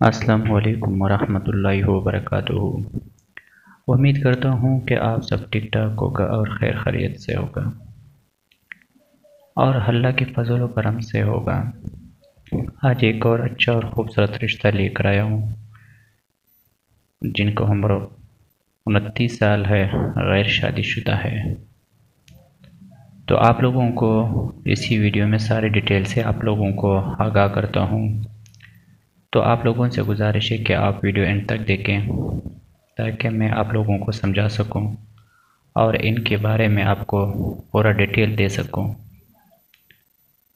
السلام علیکم ورحمۃ اللہ وبرکاتہ۔ امید کرتا ہوں کہ آپ سب ٹھیک ٹھاک ہوگا اور خیر خیریت سے ہوگا اور اللہ کے فضل و کرم سے ہوگا۔ آج ایک اور اچھا اور خوبصورت رشتہ لے کر آیا ہوں جن کو عمر 29 سال ہے، غیر شادی شدہ ہے۔ تو آپ لوگوں کو اسی ویڈیو میں ساری ڈیٹیل سے آپ لوگوں کو آگاہ کرتا ہوں۔ تو آپ لوگوں سے گزارش ہے کہ آپ ویڈیو اینڈ تک دیکھیں تاکہ میں آپ لوگوں کو سمجھا سکوں اور ان کے بارے میں آپ کو پورا ڈیٹیل دے سکوں۔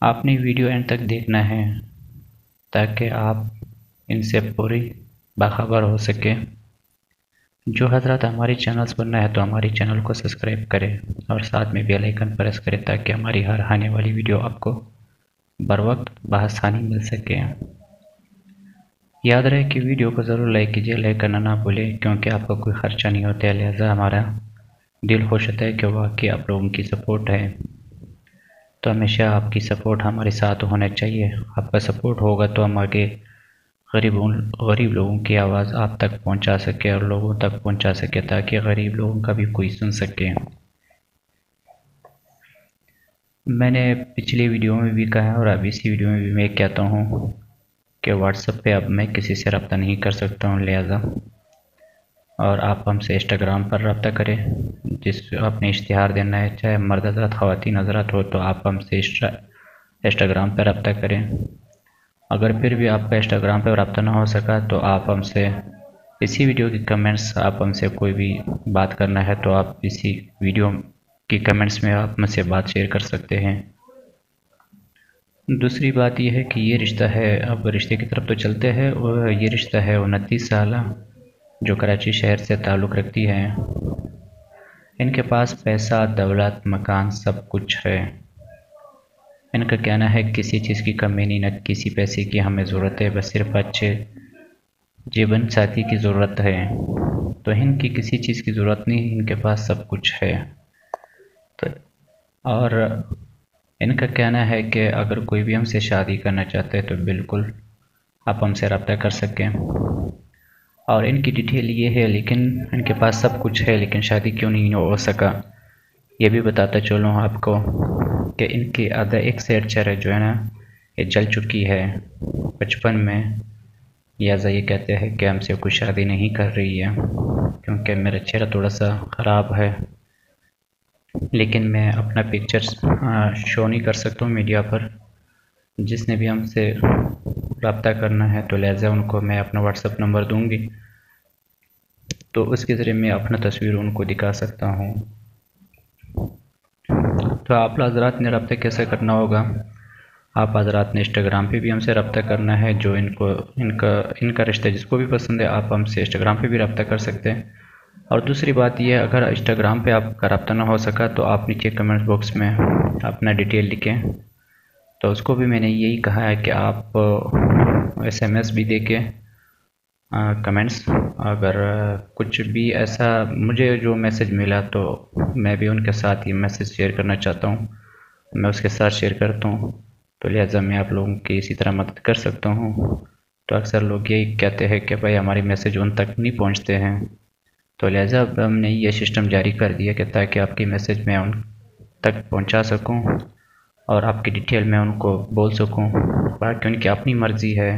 آپ نے ویڈیو اینڈ تک دیکھنا ہے تاکہ آپ ان سے پوری باخبر ہو سکے۔ جو حضرات ہماری چینلز پر نئے ہیں تو ہماری چینل کو سبسکرائب کریں اور ساتھ میں بیل آئیکن پریس کریں تاکہ ہماری ہر آنے والی ویڈیو آپ کو بروقت بآسانی مل سکے۔ یاد رہے کہ ویڈیو کو ضرور لائک کیجیے، لائک کرنا نہ بھولیں کیونکہ آپ کا کوئی خرچہ نہیں ہوتا ہے، لہذا ہمارا دل خوش ہوتا ہے کہ واقعی آپ لوگوں کی سپورٹ ہے۔ تو ہمیشہ آپ کی سپورٹ ہمارے ساتھ ہونا چاہیے۔ آپ کا سپورٹ ہوگا تو ہم آگے غریب لوگوں کی آواز آپ تک پہنچا سکے اور لوگوں تک پہنچا سکے تاکہ غریب لوگوں کا بھی کوئی سن سکے۔ میں نے پچھلی ویڈیو میں بھی کہا ہے اور اب اسی ویڈیو میں بھی میں کہتا ہوں کہ واٹس ایپ پہ اب میں کسی سے رابطہ نہیں کر سکتا ہوں، لہذا اور آپ ہم سے انسٹاگرام پر رابطہ کریں۔ جس اپنے اشتہار دینا ہے، چاہے مرد حضرات خواتین حضرات ہو، تو آپ ہم سے انسٹاگرام پہ رابطہ کریں۔ اگر پھر بھی آپ کا انسٹاگرام پہ رابطہ نہ ہو سکا تو آپ ہم سے اسی ویڈیو کی کمنٹس، آپ ہم سے کوئی بھی بات کرنا ہے تو آپ اسی ویڈیو کی کمنٹس میں آپ مجھ سے بات شیئر کر سکتے ہیں۔ دوسری بات یہ ہے کہ یہ رشتہ ہے، اب رشتے کی طرف تو چلتے ہیں، اور یہ رشتہ ہے 29 سالہ جو کراچی شہر سے تعلق رکھتی ہے۔ ان کے پاس پیسہ، دولت، مکان سب کچھ ہے۔ ان کا کہنا ہے کسی چیز کی کمی نہیں، نہ کسی پیسے کی ہمیں ضرورت ہے، بس صرف اچھے جیون ساتھی کی ضرورت ہے۔ تو ان کی کسی چیز کی ضرورت نہیں، ان کے پاس سب کچھ ہے۔ اور ان کا کہنا ہے کہ اگر کوئی بھی ہم سے شادی کرنا چاہتے ہیں تو بالکل آپ ہم سے رابطہ کر سکیں۔ اور ان کی ڈیٹیل یہ ہے، لیکن ان کے پاس سب کچھ ہے لیکن شادی کیوں نہیں ہو سکا یہ بھی بتاتا چلوں آپ کو کہ ان کی آدھا ایک سیٹ چہرہ جو ہے نا یہ جل چکی ہے بچپن میں، لہٰذا یہ کہتے ہیں کہ ہم سے کوئی شادی نہیں کر رہی ہے کیونکہ میرا چہرہ تھوڑا سا خراب ہے، لیکن میں اپنا پکچرز شو نہیں کر سکتا ہوں میڈیا پر۔ جس نے بھی ہم سے رابطہ کرنا ہے تو لہٰذا ان کو میں اپنا واٹس ایپ نمبر دوں گی تو اس کے ذریعے میں اپنا تصویر ان کو دکھا سکتا ہوں۔ تو آپ حضرات نے رابطہ کیسے کرنا ہوگا؟ آپ حضرات نے انسٹاگرام پہ بھی ہم سے رابطہ کرنا ہے، جو ان کا رشتہ جس کو بھی پسند ہے آپ ہم سے انسٹاگرام پہ بھی رابطہ کر سکتے ہیں۔ اور دوسری بات یہ ہے، اگر انسٹاگرام پہ آپ کا رابطہ نہ ہو سکا تو آپ نیچے کمنٹ باکس میں اپنا ڈیٹیل لکھیں، تو اس کو بھی میں نے یہی کہا ہے کہ آپ ایس ایم ایس بھی دے کے کمنٹس، اگر کچھ بھی ایسا مجھے جو میسج ملا تو میں بھی ان کے ساتھ یہ میسج شیئر کرنا چاہتا ہوں، میں اس کے ساتھ شیئر کرتا ہوں، تو لہٰذا میں آپ لوگوں کی اسی طرح مدد کر سکتا ہوں۔ تو اکثر لوگ یہی کہتے ہیں کہ بھائی ہماری میسج ان تک نہیں پہنچتے ہیں، تو لہٰذا اب ہم نے یہ سسٹم جاری کر دیا کہ تاکہ آپ کی میسج میں ان تک پہنچا سکوں اور آپ کی ڈیٹیل میں ان کو بول سکوں، باقی ان کی اپنی مرضی ہے،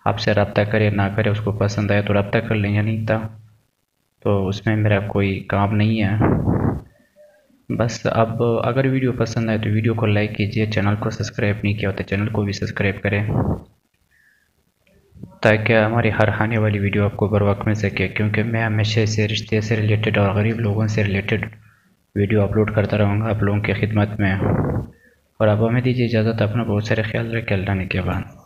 آپ سے رابطہ کرے نہ کرے، اس کو پسند آئے تو رابطہ کر لیں یا نہیں تھا تو اس میں میرا کوئی کام نہیں ہے۔ بس اب اگر ویڈیو پسند آئے تو ویڈیو کو لائک کیجئے، چینل کو سبسکرائب نہیں کیا ہوتا چینل کو بھی سبسکرائب کریں تاکہ ہماری ہر آنے والی ویڈیو آپ کو بر وقت مل سکے، کیونکہ میں ہمیشہ سے رشتے سے ریلیٹڈ اور غریب لوگوں سے ریلیٹڈ ویڈیو اپلوڈ کرتا رہوں گا آپ لوگوں کی خدمت میں۔ اور اب ہمیں دیجیے اجازت، اپنا بہت سارے خیال رکھیں، اللہ نے کے بعد۔